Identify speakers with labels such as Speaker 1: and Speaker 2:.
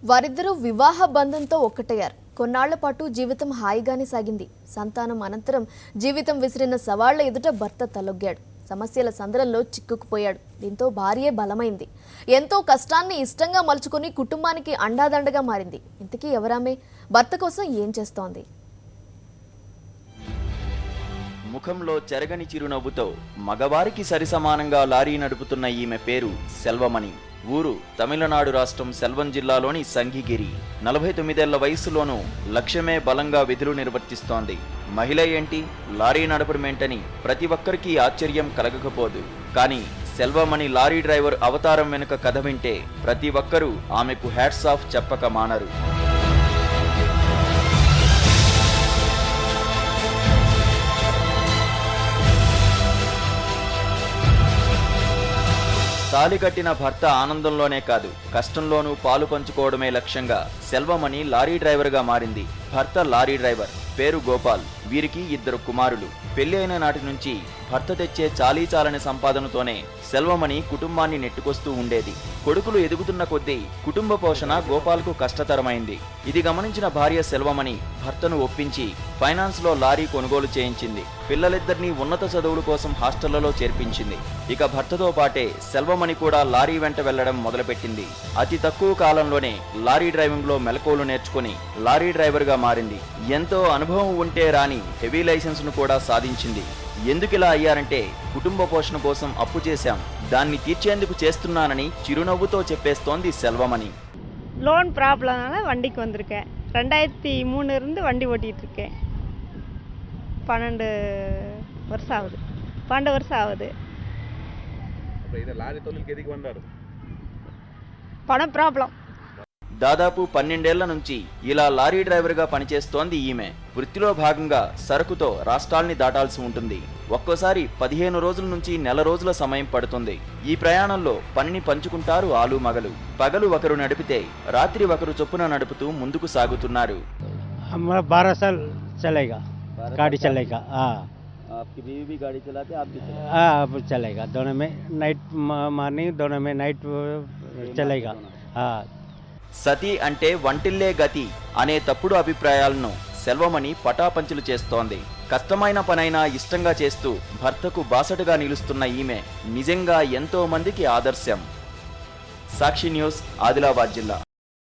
Speaker 1: వారిద్దరూ వివాహ బంధంతో ఒక్కటయ్యారు. కొన్నాళ్ల పాటు జీవితం హాయిగానే సాగింది. సంతానం అనంతరం జీవితం విసిరిన సవాళ్ల ఎదుట భర్త తలొగ్గాడు. సమస్యల సందరంలో చిక్కుకుపోయాడు. దీంతో భార్యే బలమైంది. ఎంతో కష్టాన్ని ఇష్టంగా మలుచుకుని కుటుంబానికి అండాదండగా మారింది. ఇంతకీ ఎవరామే? భర్త కోసం ఏం చేస్తోంది?
Speaker 2: ముఖంలో చెరగని చిరునవ్వుతో మగవారికి సరిసమానంగా లారీ నడుపుతున్న ఈమె పేరు సెల్వమణి. ఊరు తమిళనాడు రాష్ట్రం సెల్వం జిల్లాలోని సంఘిగిరి. 49 ఏళ్ల వయసులోనూ లక్ష్యమే బలంగా విధులు నిర్వర్తిస్తోంది. మహిళ ఏంటి, లారీ నడపడమేంటని ప్రతి ఒక్కరికి ఆశ్చర్యం కలగకపోదు. కానీ సెల్వమణి లారీ డ్రైవర్ అవతారం వెనుక కథ వింటే ప్రతి ఒక్కరూ ఆమెకు హ్యాట్స్ ఆఫ్ చెప్పక మానరు. తాళి కట్టిన భర్త ఆనందంలోనే కాదు, కష్టంలోనూ పాలు పంచుకోవడమే లక్ష్యంగా సెల్వమణి లారీ డ్రైవర్గా మారింది. భర్త లారీ డ్రైవర్, పేరు గోపాల్. వీరికి 2 కుమారులు. పెళ్లి అయిన నాటి నుంచి భర్త తెచ్చే చాలీచాలని సంపాదనతోనే సెల్వమణి కుటుంబాన్ని నెట్టుకొస్తూ ఉండేది. కొడుకులు ఎదుగుతున్న కొద్దీ కుటుంబ పోషణ గోపాల్కు కష్టతరమైంది. ఇది గమనించిన భార్య సెల్వమణి భర్తను ఒప్పించి ఫైనాన్స్లో లారీ కొనుగోలు చేయించింది. పిల్లలిద్దరినీ ఉన్నత చదువుల కోసం హాస్టళ్లలో చేర్పించింది. ఇక భర్తతో పాటే సెల్వమణి కూడా లారీ వెంట వెళ్లడం మొదలుపెట్టింది. అతి తక్కువ కాలంలోనే లారీ డ్రైవింగ్లో మెలకువలు నేర్చుకుని లారీ డ్రైవర్గా మారింది. ఎంతో అనుభవం ఉంటే రాని హెవీ లైసెన్స్ను కూడా సాధించింది. ఎందుకిలా అయ్యారంటే కుటుంబ పోషణ కోసం అప్పు చేశాం, దాన్ని తీర్చేందుకు చేస్తున్నానని చిరునవ్వుతో చెప్పేస్తోంది సెల్వమణి.
Speaker 3: லோன் ப்ராப்ளம்னால வண்டிக்கு வந்திருக்கேன். 2003 இருந்து வண்டி ஓட்டிகிட்டு இருக்கேன். 12 வருஷம் ஆகுது. 12 வருஷம் ஆகுது. పణం ప్రాబ్లం.
Speaker 2: దాదాపు 12 ఏళ్ల నుంచి ఇలా లారీ డ్రైవర్గా పనిచేస్తోంది ఈమె. వృత్తిలో భాగంగా సరుకుతో రాష్ట్రాల్ని దాటాల్సి ఉంటుంది. ఒక్కోసారి 15 రోజుల నుంచి నెల రోజుల సమయం పడుతుంది. ఈ ప్రయాణంలో పనిని పంచుకుంటారు ఆలు మగలు. పగలు ఒకరు నడిపితే రాత్రి ఒకరు చొప్పున నడుపుతూ ముందుకు సాగుతున్నారు.
Speaker 4: 12 साल चलेगा गाड़ी चलेगा।
Speaker 2: आपकी बीवी भी गाड़ी चलाते, आप भी चलाते?
Speaker 4: हाँ, अब चलेगा। दोनों में नाइट मॉर्निंग, दोनों में नाइट चलेगा। हाँ.
Speaker 2: సతీ అంటే వంటిల్లే గతి అనే తప్పుడు అభిప్రాయాలను సెల్వమణి పటాపంచులు చేస్తోంది. కష్టమైన పనైనా ఇష్టంగా చేస్తూ భర్తకు బాసటగా నిలుస్తున్న ఈమె నిజంగా ఎంతో మందికి ఆదర్శం. సాక్షి న్యూస్, ఆదిలాబాద్ జిల్లా.